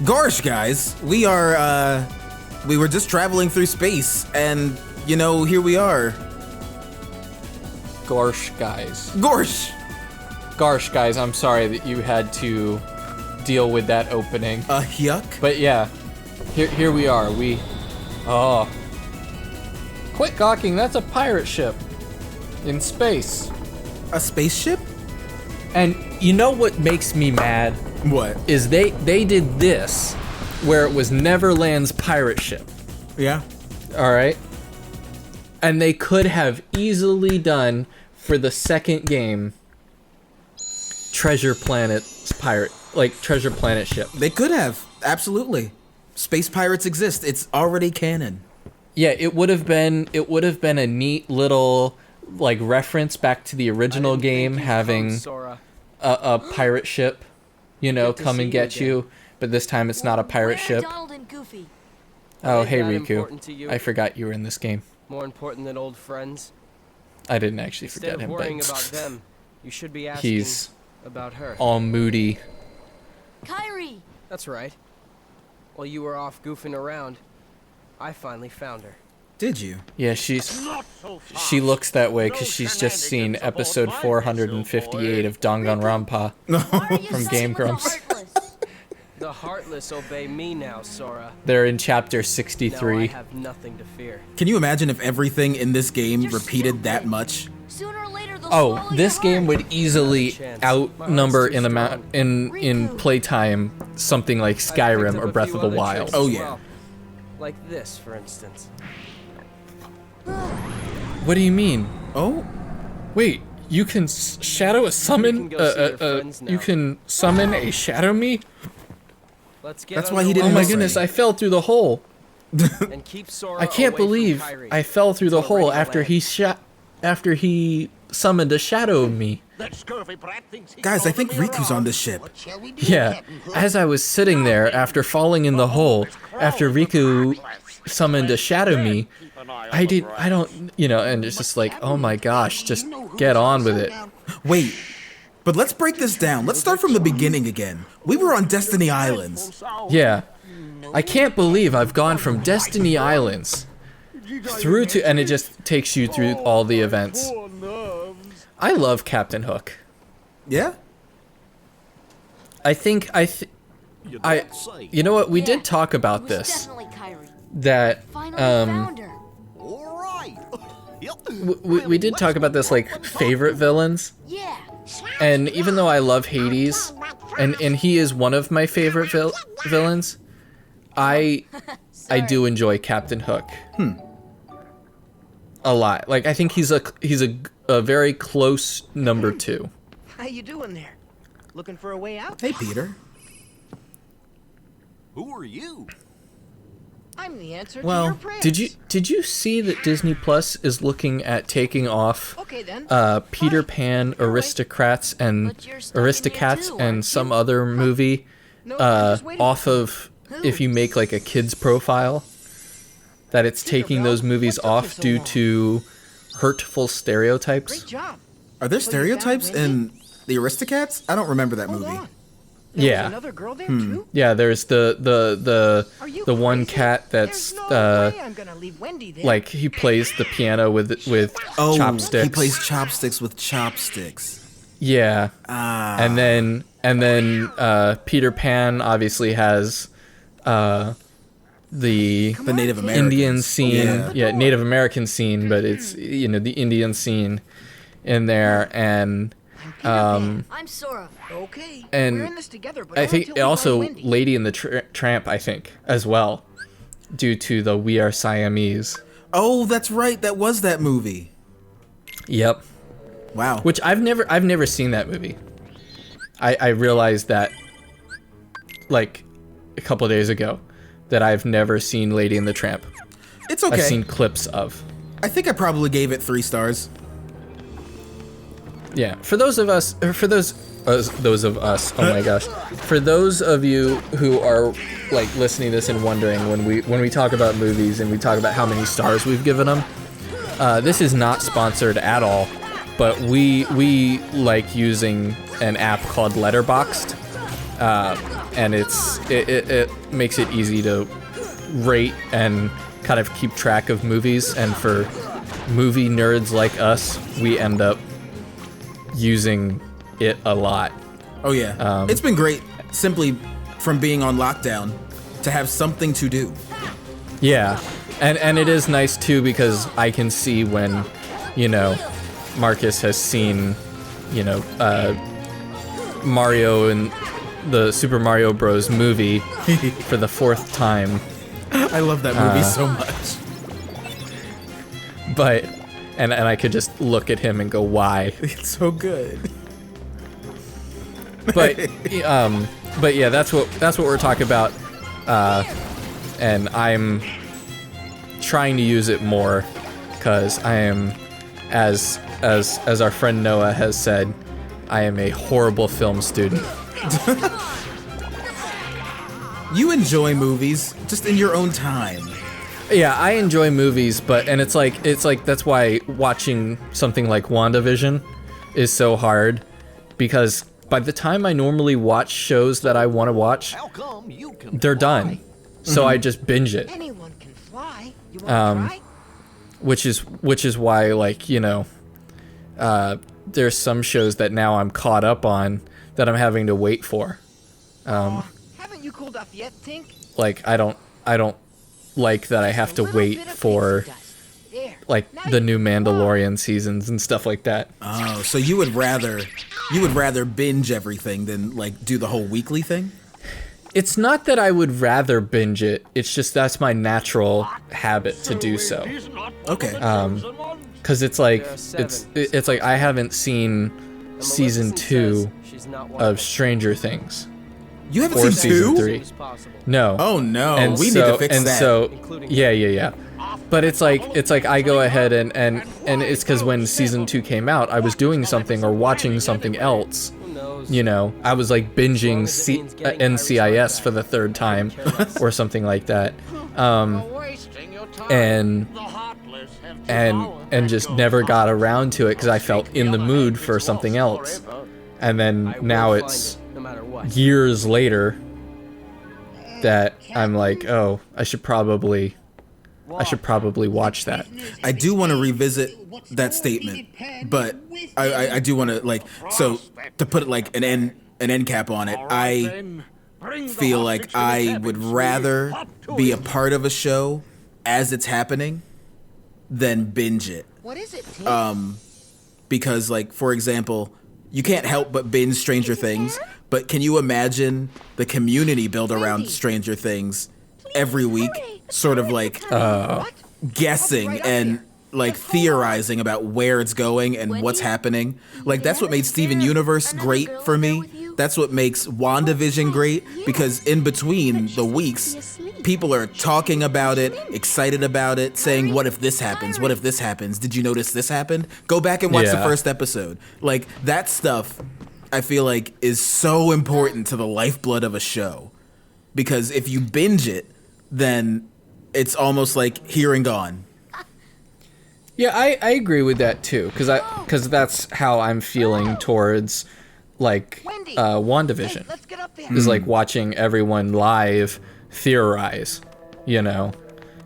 Gosh, guys, we were just traveling through space, and, you know, here we are. Gorsh, guys. Gorsh! Garsh, guys, I'm sorry that you had to deal with that opening. Yuck. But yeah, here we are. Oh. Quit gawking, that's a pirate ship. In space. A spaceship? And you know what makes me mad? What? Is they did this, where it was Neverland's pirate ship. Yeah. Alright? And they could have easily done, for the second game, Treasure Planet's pirate, like Treasure Planet ship. They could have, absolutely. Space pirates exist. It's already canon. Yeah, it would have been a neat little like reference back to the original game, having a pirate ship, you know, come and get you. But this time it's not a pirate ship. Oh, hey Riku, I forgot you were in this game. More important than old friends. I didn't actually forget him, worrying but about them, you should be asking he's about her. all moody. Kyrie! That's right. While you were off goofing around, I finally found her. Did you? Yeah, she looks that way because she's just seen episode 458 of Danganronpa from Game Grumps. The Heartless obey me now, Sora. They're in chapter Now I 63. have nothing to fear. Can you imagine if everything in this game repeated that much? Sooner or later they'll Oh, swallow this your game heart. would easily outnumber in amount in playtime something like Skyrim or Breath of the Wild. Oh, yeah. Like this, for instance. What do you mean? Oh? Wait, you can shadow a summon? You can go see your friends now. You can summon a shadow me? Let's get That's why he Oh didn't my miss goodness, me. I fell through the hole. and keep Sora I can't away from believe Kyrie. I fell through the Until hole we're ready to after he summoned a shadow of me. Guys, I think Riku's on this ship. Yeah, as I was sitting there after falling in the hole, after Riku summoned a shadow me, I don't, you know, and it's just like, oh my gosh, just get on with it. Wait, but let's break this down. Let's start from the beginning again. We were on Destiny Islands. Yeah, I can't believe I've gone from Destiny Islands through to, and it just takes you through all the events. I love Captain Hook. Yeah? You know what, we did talk It about was this, definitely Kyrie. that, Finally found her. we did talk about this, like, favorite villains. Yeah. And even though I love Hades, and he is one of my favorite villains, I do enjoy Captain Hook. A lot. Like, I think he's a very close number 2. How you doing there? Looking for a way out? Hey, Peter. Who are you? I'm the answer to Well, your prayers. Did you see that Disney Plus is looking at taking off Okay then. Peter Pan, Aristocrats, and But you're stuck in there Aristocats, too, and aren't some you? other movie No, I'm just waiting off for of if you make like a kid's profile, that it's taking those movies what took you off so due long? to hurtful stereotypes. Great job. Are there stereotypes in the Aristocats? I don't remember that Hold movie. on. There Yeah. was another girl there too? Yeah, there's the Are you one crazy? cat that's There's no way I'm gonna leave Wendy there. like he plays the piano with Oh, chopsticks. he plays chopsticks with chopsticks. Yeah. Ah. And then Peter Pan obviously has the The Native Americans. Indian scene, Yeah. Native American scene, but it's, you know, the Indian scene in there, and I'm Sora. Okay. and We're in this together, but I only think till we also find Wendy. Lady and the Tramp, I think, as well, due to the We Are Siamese. Oh, that's right. That was that movie. Yep. Wow. Which I've never seen that movie. I realized that like a couple days ago that I've never seen Lady and the Tramp. It's okay. I've seen clips of. I think I probably gave it 3 stars. Yeah, for those of us, oh my gosh, for those of you who are like listening to this and wondering when we talk about movies and we talk about how many stars we've given them, this is not sponsored at all, but we like using an app called Letterboxd, it makes it easy to rate and kind of keep track of movies, and for movie nerds like us, we end up using it a lot. Oh yeah, it's been great simply from being on lockdown to have something to do. Yeah, and it is nice too because I can see when, you know, Marcus has seen, you know, Mario and the Super Mario Bros. Movie for the 4th time. I love that movie so much. But, and I could just look at him and go, why? It's so good. But yeah, that's what we're talking about, and I'm trying to use it more because I am, as our friend Noah has said, I am a horrible film student. You enjoy movies just in your own time. Yeah, I enjoy movies, and it's like that's why watching something like Wanda Vision is so hard, because by the time I normally watch shows that I want to watch, they're done. So I just binge it. Anyone can fly. You want to try? Which is why, like, you know, there's some shows that now I'm caught up on that I'm having to wait for. Haven't you cooled off yet, Tink? Like, I don't like that I have to wait for, like, the new Mandalorian seasons and stuff like that. Oh, so you would rather binge everything than like do the whole weekly thing? It's not that I would rather binge it. It's just that's my natural habit to do so. Okay. Because it's like it's like I haven't seen season 2 of Stranger Things. You haven't Or seen season 2? 3. No. Oh no, And we so, need to fix and that. so, yeah. But it's like I go ahead and it's because when season 2 came out, I was doing something or watching something else. You know, I was like binging NCIS for the 3rd time or something like that. And just never got around to it because I felt in the mood for something else. And then now it's years later that I'm like, oh, I should probably watch that. I do want to revisit that statement, but I do want to, like, so to put it like an end cap on it, I feel like I would rather be a part of a show as it's happening than binge it. What is it, Tink? Because, like, for example, you can't help but binge Stranger Things, but can you imagine the community built around Stranger Things every week, sort of like guessing and like theorizing about where it's going and what's happening? Like, that's what made Steven Universe great for me. That's what makes Wanda Vision great, because in between the weeks, people are talking about it, excited about it, saying, what if this happens? What if this happens? Did you notice this happened? Go back and watch the first episode. Like, that stuff, I feel like, is so important to the lifeblood of a show. Because if you binge it, then it's almost like here and gone. Yeah, I agree with that too, because that's how I'm feeling towards, like, WandaVision. Hey, let's get up there. Is like watching everyone live theorize, you know,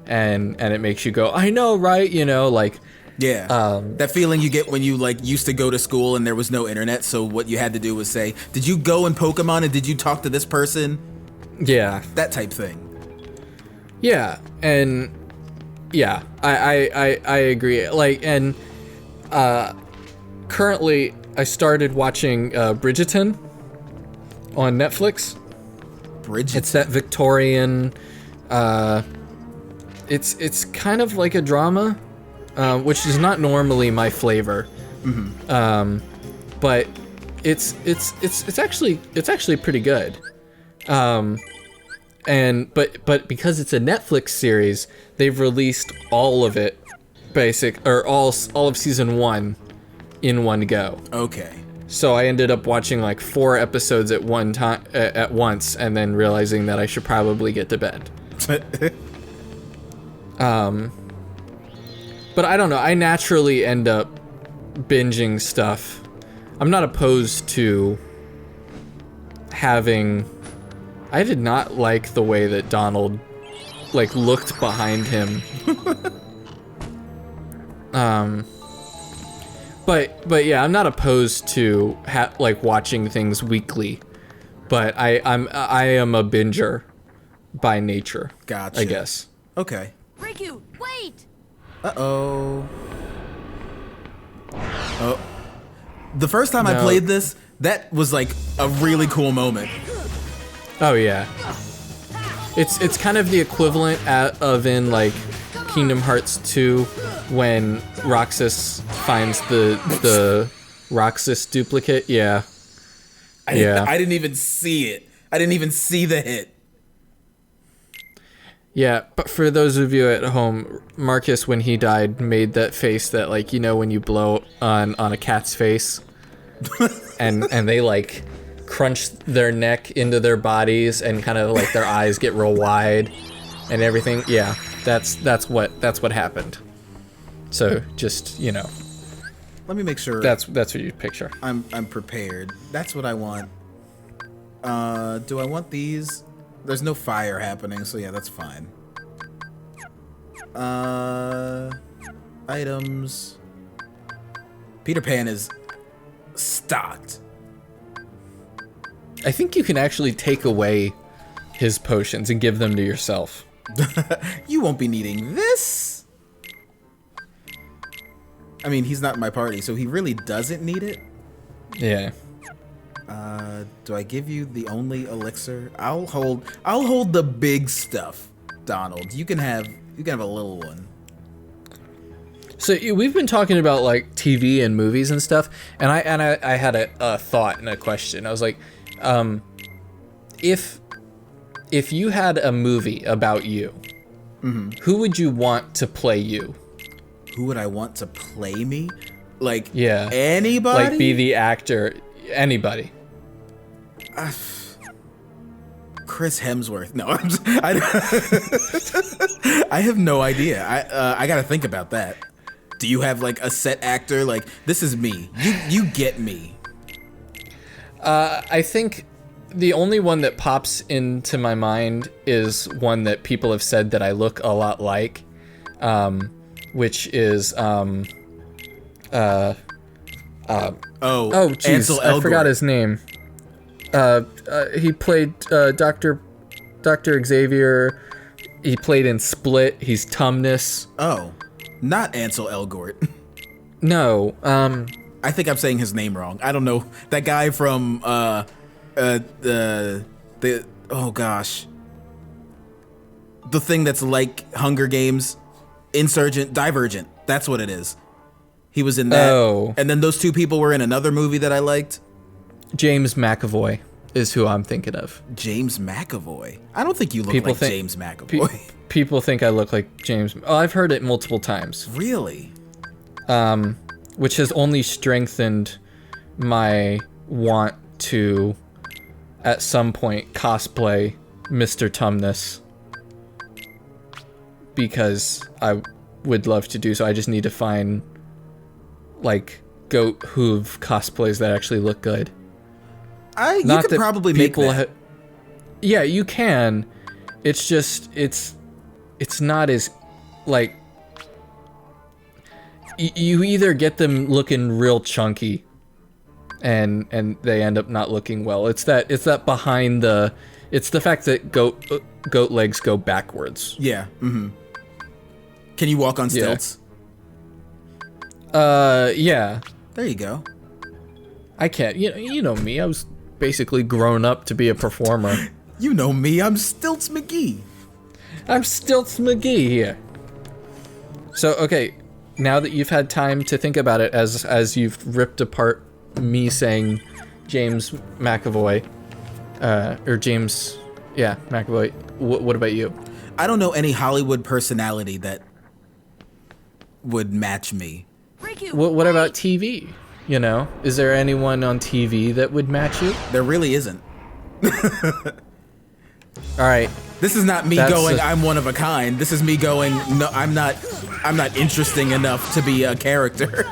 and it makes you go, I know, right? You know, like, yeah, that feeling you get when you, like, used to go to school and there was no internet, so what you had to do was say, did you go in Pokemon and did you talk to this person? Yeah, that type thing. Yeah, and yeah, I agree. Like, and currently I started watching Bridgerton on Netflix. Bridgerton. It's that Victorian. It's kind of like a drama, which is not normally my flavor. Mm-hmm. But it's actually pretty good. And but because it's a Netflix series, they've released all of it, all of season 1 in one go. Okay. So I ended up watching like 4 episodes at one time at once, and then realizing that I should probably get to bed. But I don't know. I naturally end up binging stuff. I'm not opposed to having I did not like the way that Donald, like, looked behind him. But yeah, I'm not opposed to like watching things weekly, but I am a binger by nature. Gotcha. I guess. Okay. Riku, wait! Uh-oh. Oh. The first time I No. played this, that was like a really cool moment. Oh yeah. It's kind of the equivalent of in like Kingdom Hearts 2 when Roxas finds the Roxas duplicate. Yeah. I Yeah. didn't even see it. I didn't even see the hit. Yeah, but for those of you at home, Marcus, when he died, made that face that, like, you know, when you blow on a cat's face, and they like crunch their neck into their bodies, and kind of like their eyes get real wide, and everything. Yeah, that's what happened. So just, you know, Let me make sure that's what you picture. I'm prepared. That's what I want. Do I want these? There's no fire happening, so yeah, that's fine. Items. Peter Pan is stocked. I think you can actually take away his potions and give them to yourself. You won't be needing this. I mean, he's not in my party, so he really doesn't need it. Yeah. Do I give you the only elixir? I'll hold the big stuff, Donald. You can have a little one. So we've been talking about like TV and movies and stuff, and I had a thought and a question. I was like, if you had a movie about you, who would you want to play you? Who would I want to play me? Like, Yeah. anybody? Like be the actor, anybody. Chris Hemsworth. No, I have no idea. I gotta think about that. Do you have like a set actor? Like, this is me. You get me. I think the only one that pops into my mind is one that people have said that I look a lot like, which is Oh, jeez, Ansel I forgot Elgort. his name. He played Dr. Xavier. He played in Split. He's Tumnus. Oh, not Ansel Elgort. No, I think I'm saying his name wrong. I don't know. That guy from the oh gosh. The thing that's like Hunger Games, Insurgent, Divergent. That's what it is. He was in that. Oh. And then those two people were in another movie that I liked. James McAvoy is who I'm thinking of. James McAvoy. I don't think you look People like think- James McAvoy. People think I look like James. Oh, I've heard it multiple times. Really? Which has only strengthened my want to, at some point, cosplay Mr. Tumnus. Because I would love to do so. I just need to find, like, goat hoof cosplays that actually look good. You could probably make that. Yeah, you can. It's just, it's not as, like, you either get them looking real chunky and they end up not looking well. It's that behind the, it's the fact that goat legs go backwards. Yeah. Mm-hmm. Can you walk on stilts? Yeah. There you go. I can't. You know me. I was basically grown up to be a performer. You know me. I'm Stilts McGee. I'm Stilts McGee here. So, okay, now that you've had time to think about it, as you've ripped apart me saying James McAvoy, or James, yeah, McAvoy, what about you? I don't know any Hollywood personality that would match me. Riku, What about TV? You know, is there anyone on TV that would match you? There really isn't. All right. This is not me That's going, a- I'm one of a kind. This is me going, no, I'm not interesting enough to be a character.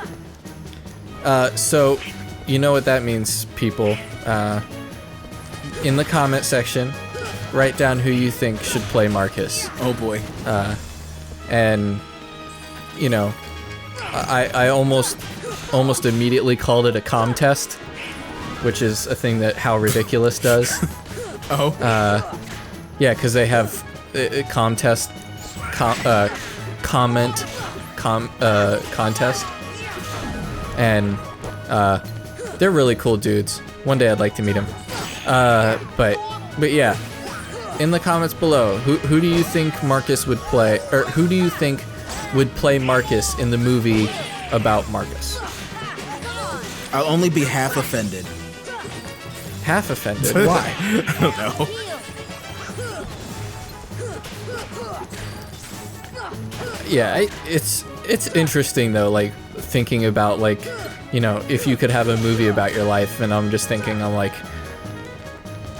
So, you know what that means, people. In the comment section, write down who you think should play Marcus. Oh boy. And you know, I almost immediately called it a contest, which is a thing that How Ridiculous does. Oh. Yeah, because they have contest, comment, contest, and they're really cool dudes. One day I'd like to meet them. But yeah, in the comments below, who do you think Marcus would play, or who do you think would play Marcus in the movie about Marcus? I'll only be half offended. Half offended? Why? I don't know. Yeah, it's interesting though, like thinking about like, you know, if you could have a movie about your life, and I'm just thinking, I'm like,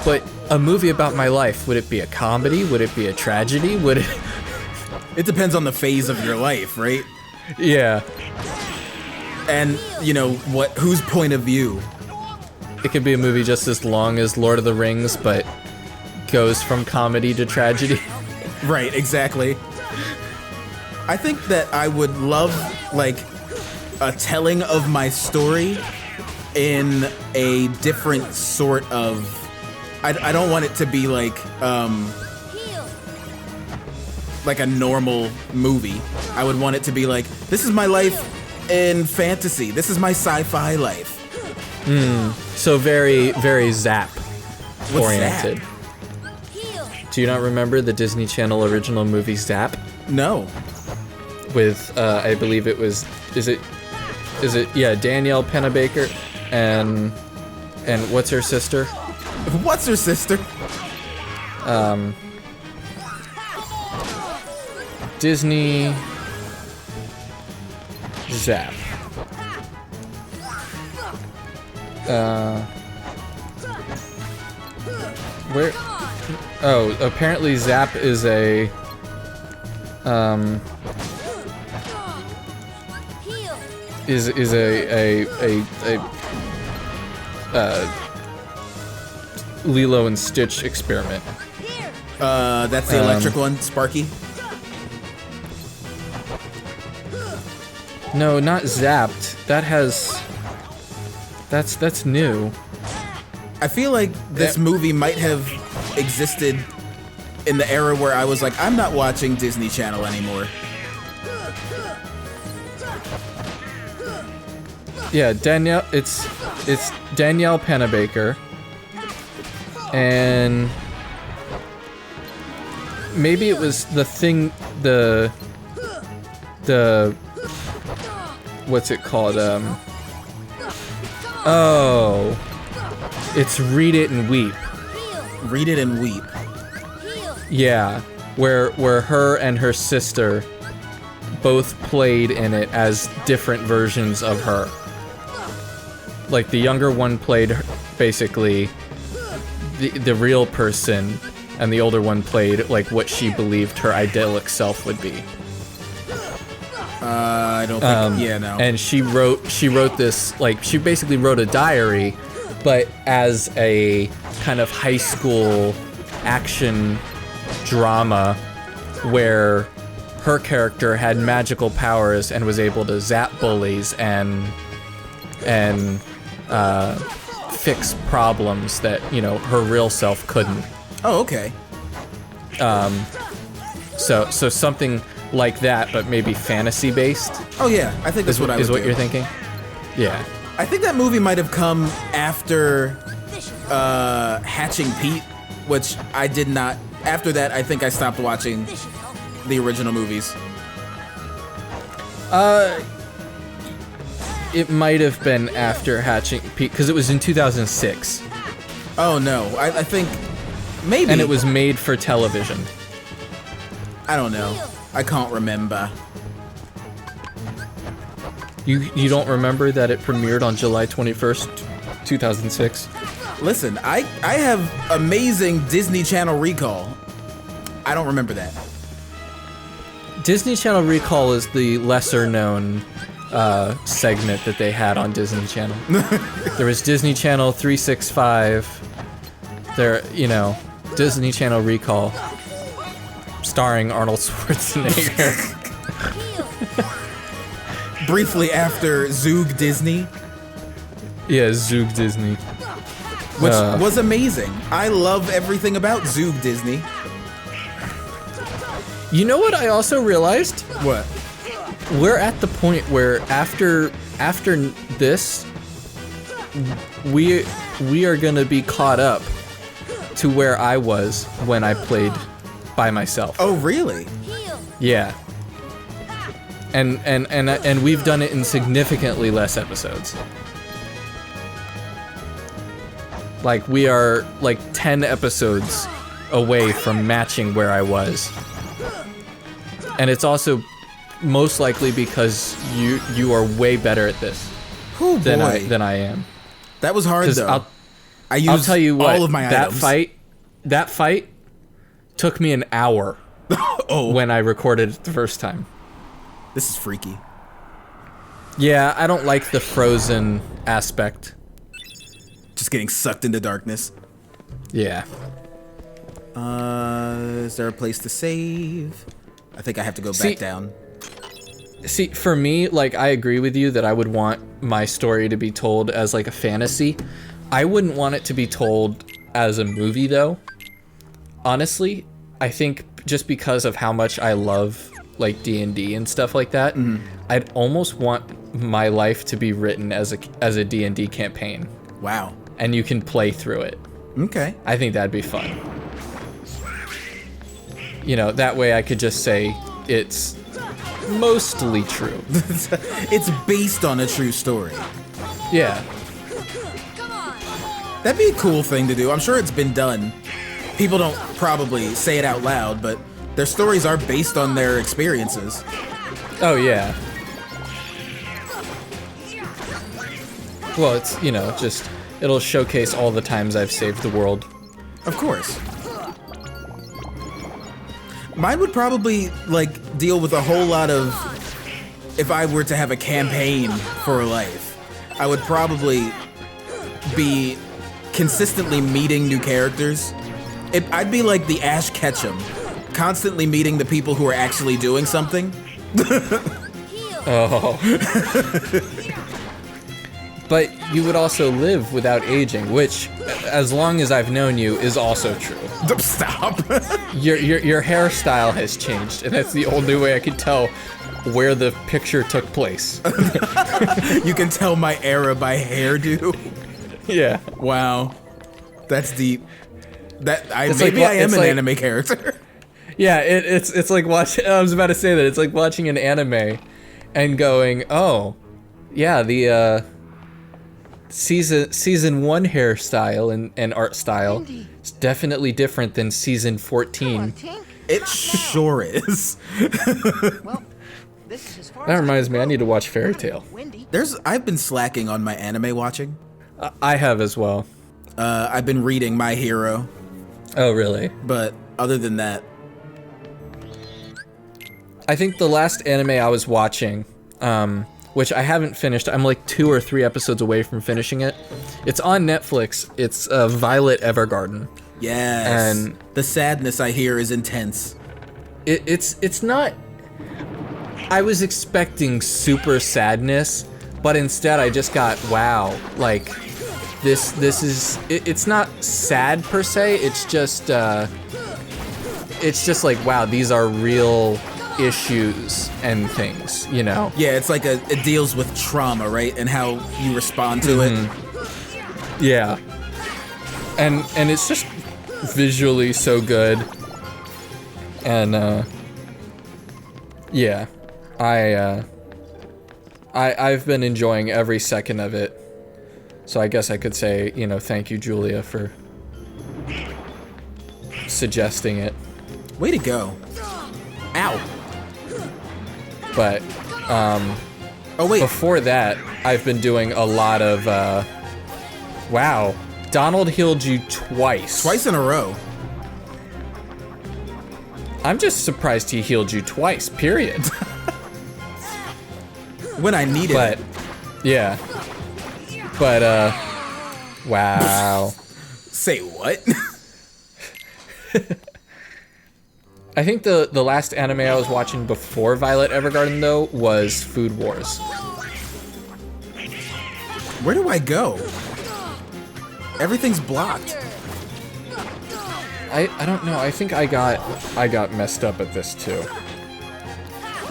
but a movie about my life, would it be a comedy? Would it be a tragedy? Would it? It depends on the phase of your life, right? Yeah, And you know whose point of view? it could be a movie just as long as Lord of the Rings, but goes from comedy to tragedy. Right, exactly. I think that I would love like a telling of my story in a different sort of. I don't want it to be like a normal movie. I would want it to be like, this is my life in fantasy. This is my sci-fi life. So very, very Zap What's oriented. that? Do you not remember the Disney Channel original movie Zap? No. With I believe it was yeah, Danielle Pennebaker and what's her sister? What's her sister? Disney Zap. Where? Oh, apparently Zap is a is a Lilo and Stitch experiment. That's the electric one, Sparky. No, not Zapped. That's new. I feel like this movie might have existed in the era where I was like, I'm not watching Disney Channel anymore. Yeah, Danielle. It's Danielle Pennebaker, and maybe it was the thing. The what's it called? Oh, it's Read It and Weep. Read It and Weep. Yeah, where her and her sister both played in it as different versions of her. Like the younger one played basically the real person, and the older one played like what she believed her idyllic self would be. I don't think. Yeah, no. And she wrote this, like, she basically wrote a diary, but as a kind of high school action drama where her character had magical powers and was able to zap bullies and fix problems that, you know, her real self couldn't. Oh, okay. So something like that, but maybe fantasy based. Oh yeah, I think that's what I would is what do. you're thinking. Yeah. I think that movie might have come after Hatching Pete, which I did not. After that, I think I stopped watching the original movies. It might have been after Hatching Pete, because it was in 2006. Oh no, I think maybe. And it was made for television. I don't know. I can't remember. You don't remember that it premiered on July 21st, 2006? Listen, I have amazing Disney Channel recall. I don't remember that. Disney Channel Recall is the lesser known segment that they had on Disney Channel. There was Disney Channel 365. There, you know, Disney Channel Recall, starring Arnold Schwarzenegger. Briefly after Zoog Disney, Yeah, Zoog Disney. which was amazing. I love everything about Zoog Disney. You know what I also realized? What? We're at the point where after this, we are gonna be caught up to where I was when I played by myself. Oh, really? Yeah. And we've done it in significantly less episodes. Like, we are like 10 episodes away from matching where I was. And it's also most likely because you are way better at this Oh, than boy. than I am. That was hard, 'Cause though. I used I'll tell you what, all of my that items. that fight took me an hour Oh, when I recorded it the first time. this is freaky. Yeah, I don't like the frozen aspect. Just getting sucked into darkness. Yeah. Is there a place to save? I think I have to go See- back down. See, for me, like, I agree with you that I would want my story to be told as, like, a fantasy. I wouldn't want it to be told as a movie, though. Honestly, I think just because of how much I love, like, D&D and stuff like that, I'd almost want my life to be written as a D&D campaign, Wow. and you can play through it. Okay. I think that'd be fun. You know, that way I could just say it's mostly true. It's based on a true story. Yeah. That'd be a cool thing to do. I'm sure it's been done. People don't probably say it out loud, but their stories are based on their experiences. Oh, yeah. Well, it's, you know, just, it'll showcase all the times I've saved the world. Of course. Mine would probably, like, deal with a whole lot of... If I were to have a campaign for life, I would probably be consistently meeting new characters. I'd be like the Ash Ketchum, constantly meeting the people who are actually doing something. Oh. But you would also live without aging, which, as long as I've known you, is also true. Stop. Your hairstyle has changed, and that's the only way I can tell where the picture took place. You can tell my era by hairdo. Yeah. Wow. That's deep. It's Maybe like- I am it's an like- anime character. Yeah, it's like watching. I was about to say that it's like watching an anime, and going, oh, yeah, the season 1 hairstyle and art style is definitely different than season 14. Tink. It sure is. Well, this is as far That as reminds I me, I can need to go. watch Fairy Tail. Wendy. I've been slacking on my anime watching. I have as well. I've been reading My Hero, Oh, really? but other than that, I think the last anime I was watching, which I haven't finished, I'm like 2 or 3 episodes away from finishing it. It's on Netflix. It's Violet Evergarden. yes. And- the sadness I hear is intense. It's not. I was expecting super sadness, but instead I just got wow. Like this is. It's not sad per se. It's just like wow. These are real issues and things. You know. Yeah, it's like it deals with trauma, right? And how you respond to it. Yeah. And it's just visually so good. And yeah. I've been enjoying every second of it. So I guess I could say, you know, thank you, Julia, for suggesting it. Way to go. Ow. But Oh, wait. before that, I've been doing a lot of wow. Donald healed you twice. Twice in a row. I'm just surprised he healed you twice, period. When I needed But it. yeah. But wow. Say what? I think the last anime I was watching before Violet Evergarden, though, was Food Wars. Where do I go? Everything's blocked. I don't know. I think I got messed up at this too.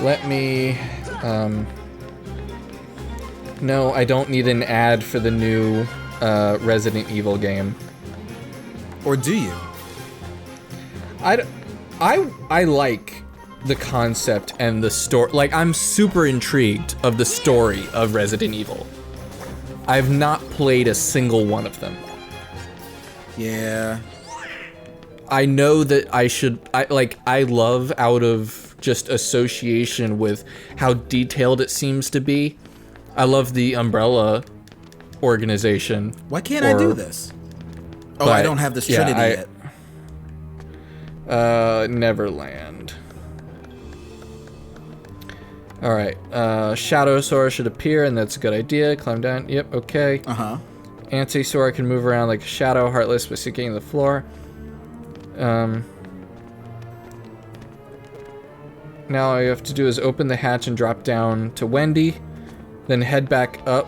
Let me no, I don't need an ad for the new Resident Evil game. Or do you? I like the concept and the story. Like, I'm super intrigued of the story of Resident Evil. I've not played a single one of them. Yeah. I know that I should. I love, out of just association with how detailed it seems to be, I love the Umbrella organization. Why can't I do this? Oh, I don't have this Trinity yet. Neverland. Alright, Shadow Sora should appear, and that's a good idea. Climb down. Yep, okay. Uh-huh. Anti-Sora can move around like a shadow, heartless, but sticking the floor. Now all you have to do is open the hatch and drop down to Wendy, then head back up,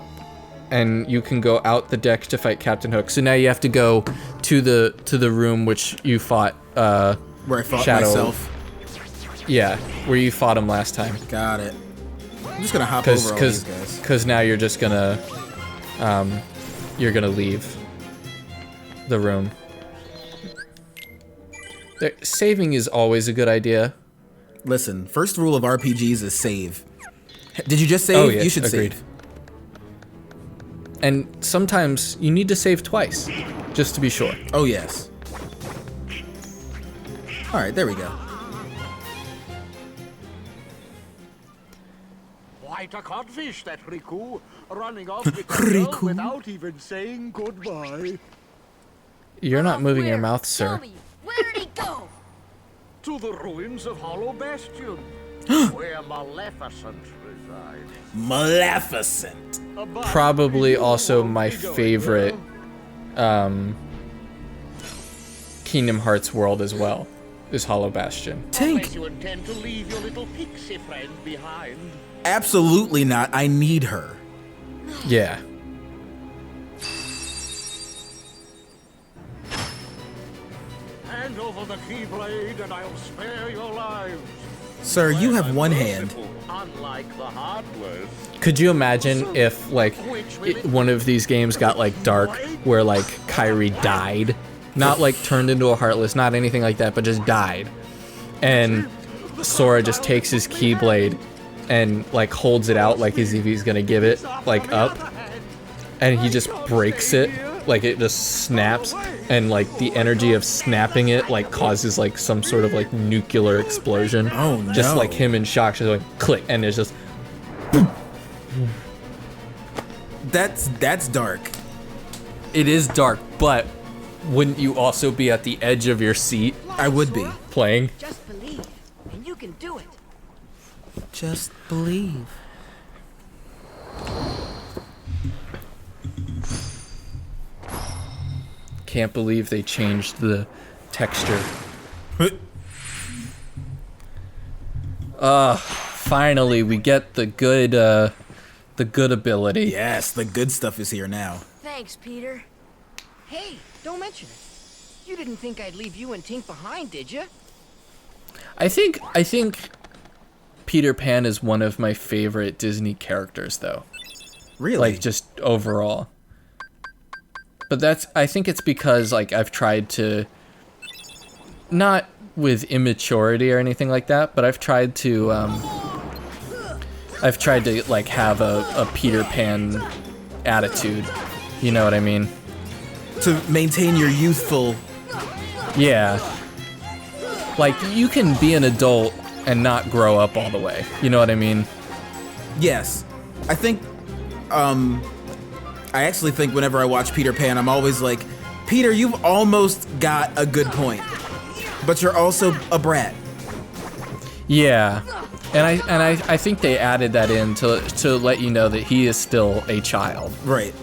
and you can go out the deck to fight Captain Hook. So now you have to go to the room which you fought, where I fought Shadow. myself. Yeah, where you fought him last time. Got it. I'm just gonna hop over all these guys. Because now you're just gonna, you're gonna leave the room. Saving is always a good idea. Listen, first rule of RPGs is save. Did you just save? Oh, yeah, You should agreed. save. And sometimes you need to save twice, just to be sure. Oh, yes. All right, there we go. Quite a codfish, that Riku, running off with the girl Riku. without even saying goodbye. You're not moving your Where? mouth, Tell sir. me, where did he go? To the ruins of Hollow Bastion, where Maleficent resides. Maleficent. Probably also my favorite Kingdom Hearts world as well, is Hollow Bastion. Tink. You intend to leave your little pixie friend behind. Absolutely not. I need her. Yeah. Hand over the keyblade and I'll spare your lives. Sir, you have I'm one hand. merciful, unlike the Heartless. Could you imagine if, like, one of these games got, like, dark, where, like, Kairi died? Not, like, turned into a Heartless, not anything like that, but just died. And Sora just takes his Keyblade and, like, holds it out like as if he's gonna give it, like, up. And he just breaks it, like, it just snaps. And, like, the energy of snapping it, like, causes, like, some sort of, like, nuclear explosion. Oh, no. Just, like, him in shock, just, like, click, and it's just... That's dark. It is dark, but wouldn't you also be at the edge of your seat I would be. playing? Just believe, and you can do it. Just believe. Can't believe they changed the texture. Finally we get the good ability. Yes, the good stuff is here now. Thanks, Peter. Hey, don't mention it. You didn't think I'd leave you and Tink behind, did you? I think Peter Pan is one of my favorite Disney characters, though. Really? Like, just overall. But I think it's because, like, I've tried to, not with immaturity or anything like that, but I've tried to, like, have a Peter Pan attitude. You know what I mean? To maintain your youthful... Yeah. Like, you can be an adult and not grow up all the way. You know what I mean? Yes. I think, I actually think whenever I watch Peter Pan, I'm always like, Peter, you've almost got a good point, but you're also a brat. Yeah. And I think they added that in to let you know that he is still a child. Right.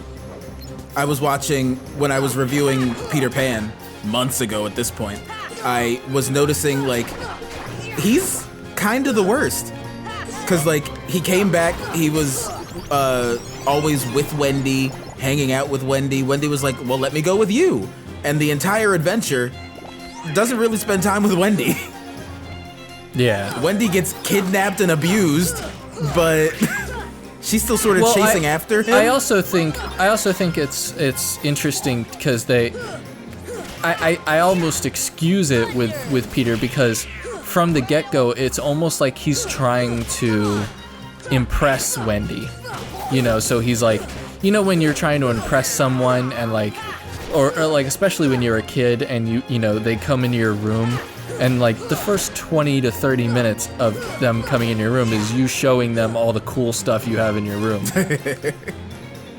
I was watching, when I was reviewing Peter Pan, months ago at this point, I was noticing, like, he's kind of the worst. Because, like, he came back, he was always with Wendy, hanging out with Wendy. Wendy was like, well, let me go with you. And the entire adventure doesn't really spend time with Wendy. Yeah. Wendy gets kidnapped and abused, but she's still sort of chasing after him. I also think it's interesting because I almost excuse it with Peter, because from the get-go it's almost like he's trying to impress Wendy. You know, so he's like, you know, when you're trying to impress someone and like, or like especially when you're a kid and you know they come into your room and like the first 20 to 30 minutes of them coming in your room is you showing them all the cool stuff you have in your room.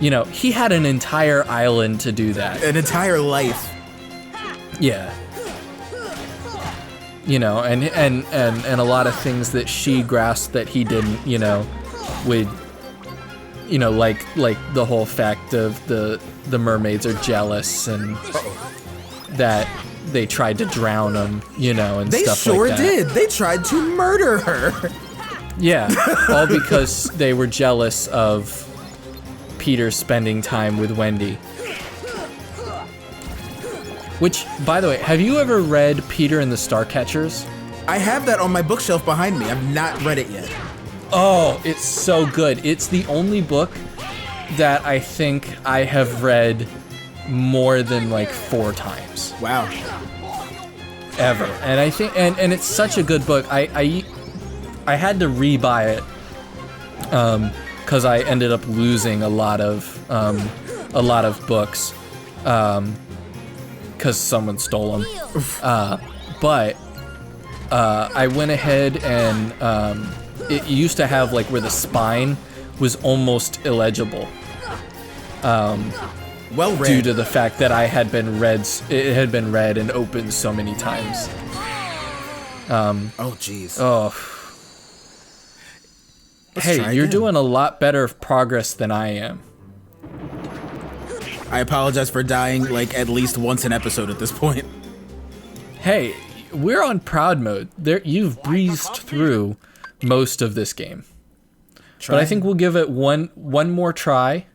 You know, he had an entire island to do that. An entire life. Yeah. You know, and a lot of things that she grasped that he didn't, you know, with, you know, like the whole fact of the mermaids are jealous and that they tried to drown him, you know, and stuff like that. They sure did. They tried to murder her. Yeah, all because they were jealous of Peter spending time with Wendy. Which, by the way, have you ever read Peter and the Starcatchers? I have that on my bookshelf behind me. I've not read it yet. Oh, it's so good. It's the only book that I think I have read more than like 4 times. Wow. Ever. And I think and it's such a good book. I had to rebuy it because I ended up losing a lot of books because someone stole them. But I went ahead and it used to have like where the spine was almost illegible. Well read. Due to the fact that it had been read and opened so many times. Oh jeez. Oh. Hey, you're doing a lot better progress than I am. I apologize for dying like at least once an episode at this point. Hey, we're on proud mode. You've breezed through most of this game. But I think we'll give it one more try,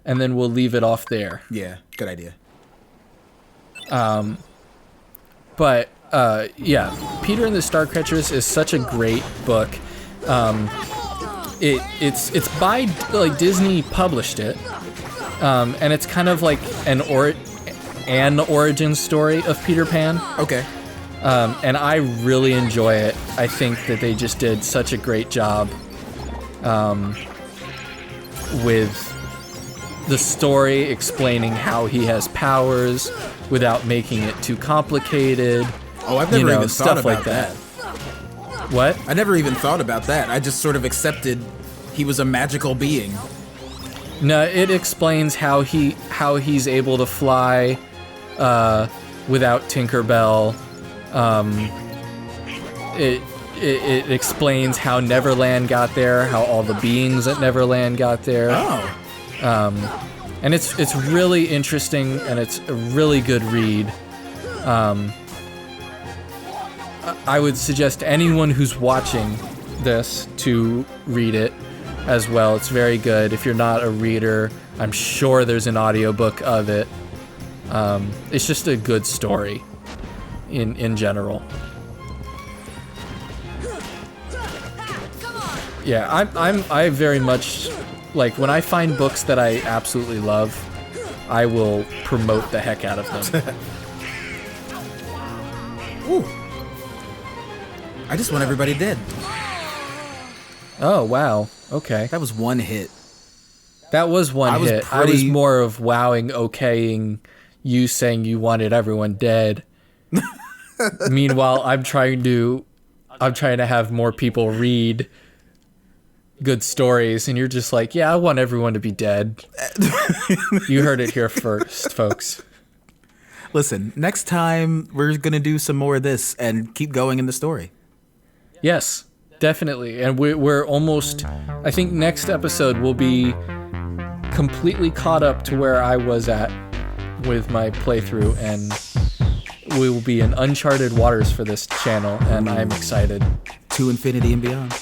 and then we'll leave it off there. Yeah, good idea. But yeah, Peter and the Starcatchers is such a great book. It's by like Disney published it, and it's kind of like an origin story of Peter Pan. Okay. And I really enjoy it. I think that they just did such a great job with the story, explaining how he has powers without making it too complicated. Oh, I've never even thought about like that. What? I never even thought about that. I just sort of accepted he was a magical being. No, it explains how he's able to fly without Tinkerbell. It explains how Neverland got there, how all the beings at Neverland got there. Oh. And it's really interesting, and it's a really good read. I would suggest anyone who's watching this to read it as well. It's very good. If you're not a reader, I'm sure there's an audiobook of it. It's just a good story in general. Yeah, I very much like when I find books that I absolutely love, I will promote the heck out of them. Ooh. I just want everybody dead. Oh, wow. Okay. That was one hit. That was one hit. I was more of okaying you saying you wanted everyone dead. Meanwhile, I'm trying to have more people read good stories, and you're just like, yeah, I want everyone to be dead. You heard it here first, folks. Listen, next time we're gonna do some more of this and keep going in the story. Yes, definitely. And we're almost, I think next episode will be completely caught up to where I was at with my playthrough, and we will be in uncharted waters for this channel, and I'm excited. To infinity and beyond.